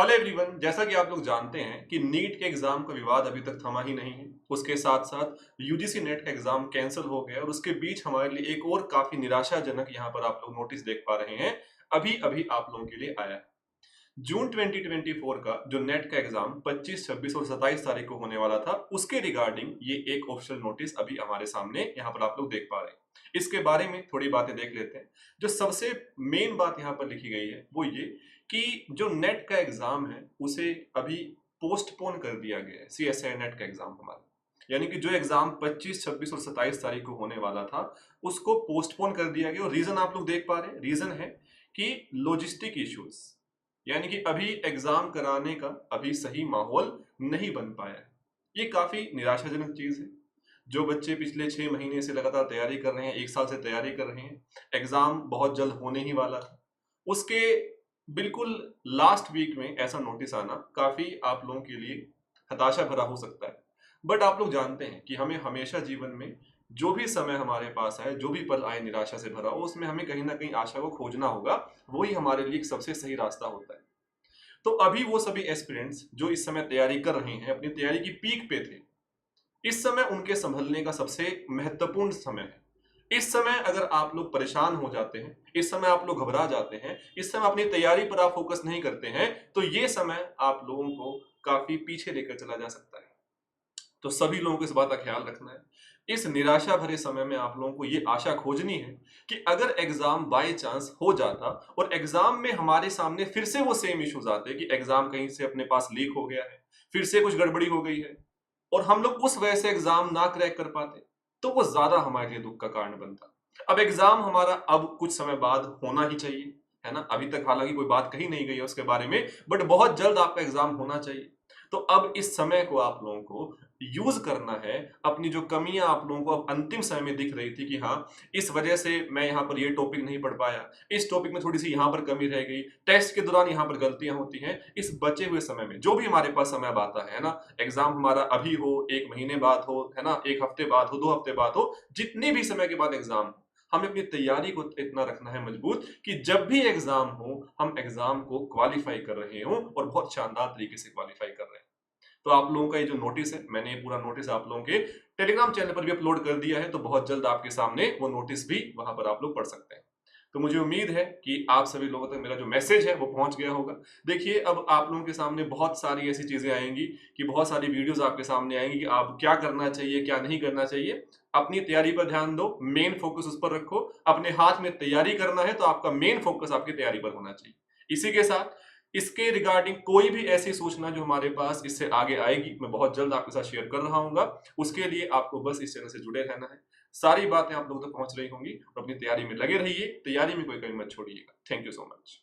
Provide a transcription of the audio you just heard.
Hello everyone, जैसा कि आप लोग जानते हैं कि नीट के एग्जाम का विवाद अभी तक थमा ही नहीं है। उसके साथ साथ यूजीसी नेट का एग्जाम कैंसिल हो गया और उसके बीच हमारे लिए एक और काफी निराशाजनक यहाँ पर आप लोग नोटिस देख पा रहे हैं। अभी अभी आप लोगों के लिए आया है। जून 2024 का जो नेट का एग्जाम 25, 26 और 27 तारीख को होने वाला था, उसके रिगार्डिंग ये एक ऑफिशियल नोटिस अभी हमारे सामने यहाँ पर आप लोग देख पा रहे हैं। इसके बारे में थोड़ी बातें देख लेते हैं। जो सबसे मेन बात यहाँ पर लिखी गई है वो ये कि जो नेट का एग्जाम है उसे अभी पोस्टपोन कर दिया गया है। सीएसआई नेट का एग्जाम हमारा, यानी कि जो एग्जाम 25, 26 और 27 तारीख को होने वाला था उसको पोस्टपोन कर दिया गया। और रीजन आप लोग देख पा रहे हैं, रीजन है कि लॉजिस्टिक इश्यूज, यानी कि अभी एग्जाम कराने का अभी सही माहौल नहीं बन पाया है। ये काफी निराशाजनक चीज है। जो बच्चे पिछले 6 महीने से लगातार तैयारी कर रहे हैं, 1 साल से तैयारी कर रहे हैं, एग्जाम बहुत जल्द होने ही वाला था, उसके बिल्कुल लास्ट वीक में ऐसा नोटिस आना काफी आप लोगों के लिए हताशा भरा हो सकता है। बट आप लोग जानते हैं कि हमें हमेशा जीवन में जो भी समय हमारे पास आए, जो भी पल आए निराशा से भरा हो, उसमें हमें कहीं ना कहीं आशा को खोजना होगा। वही हमारे लिए एक सबसे सही रास्ता होता है। तो अभी वो सभी एस्पिरेंट्स जो इस समय तैयारी कर रहे हैं, अपनी तैयारी की पीक पे थे, इस समय उनके संभलने का सबसे महत्वपूर्ण समय है। इस समय अगर आप लोग परेशान हो जाते हैं, इस समय आप लोग घबरा जाते हैं, इस समय अपनी तैयारी पर आप फोकस नहीं करते हैं, तो ये समय आप लोगों को काफी पीछे लेकर चला जा सकता है। तो सभी लोगों को इस बात का ख्याल रखना है। इस निराशा भरे समय में आप लोगों को ये आशा खोजनी है कि अगर एग्जाम बाय चांस हो जाता और एग्जाम में हमारे सामने फिर से वो सेम इश्यूज आते कि एग्जाम कहीं से अपने पास लीक हो गया है, फिर से कुछ गड़बड़ी हो गई है और हम लोग उस वजह से एग्जाम ना क्रैक कर पाते, तो वो ज्यादा हमारे लिए दुख का कारण बनता। अब एग्जाम हमारा अब कुछ समय बाद होना ही चाहिए, है ना। अभी तक हालांकि कोई बात कही नहीं गई है उसके बारे में, बट बहुत जल्द आपका एग्जाम होना चाहिए। तो अब इस समय को आप लोगों को यूज करना है। अपनी जो कमियां आप लोगों को अब अंतिम समय में दिख रही थी कि हाँ, इस वजह से मैं यहाँ पर ये टॉपिक नहीं पढ़ पाया, इस टॉपिक में थोड़ी सी यहाँ पर कमी रह गई, टेस्ट के दौरान यहाँ पर गलतियां होती हैं, इस बचे हुए समय में जो भी हमारे पास समय अब आता है ना, एग्जाम हमारा अभी हो, 1 महीने बाद हो, है ना, 1 हफ्ते बाद हो, 2 हफ्ते बाद हो, जितने भी समय के बाद एग्जाम हो, हमें अपनी तैयारी को इतना रखना है मजबूत कि जब भी एग्जाम हो हम एग्जाम को क्वालिफाई कर रहे हो और बहुत शानदार तरीके से क्वालिफाई कर रहे हैं। तो आप लोगों का ये जो नोटिस है, मैंने ये पूरा नोटिस आप लोगों के टेलीग्राम चैनल पर भी अपलोड कर दिया है, तो बहुत जल्द आपके सामने वो नोटिस भी वहां पर आप लोग पढ़ सकते हैं। तो मुझे उम्मीद है कि आप सभी लोगों तक मेरा जो मैसेज है वो पहुंच गया होगा। देखिए, अब आप लोगों के सामने बहुत सारी ऐसी चीजें आएंगी कि बहुत सारी वीडियोस आपके सामने आएंगी कि आप क्या करना चाहिए, क्या नहीं करना चाहिए। अपनी तैयारी पर ध्यान दो, मेन फोकस उस पर रखो। अपने हाथ में तैयारी करना है तो आपका मेन फोकस आपकी तैयारी पर होना चाहिए। इसी के साथ इसके रिगार्डिंग कोई भी ऐसी सूचना जो हमारे पास इससे आगे आएगी, मैं बहुत जल्द आपके साथ शेयर कर रहा हूँ। उसके लिए आपको बस इस चैनल से जुड़े रहना है। सारी बातें आप लोगों तक पहुंच रही होंगी और अपनी तैयारी में लगे रहिए। तैयारी में कोई कमी मत छोड़िएगा। Thank you so much.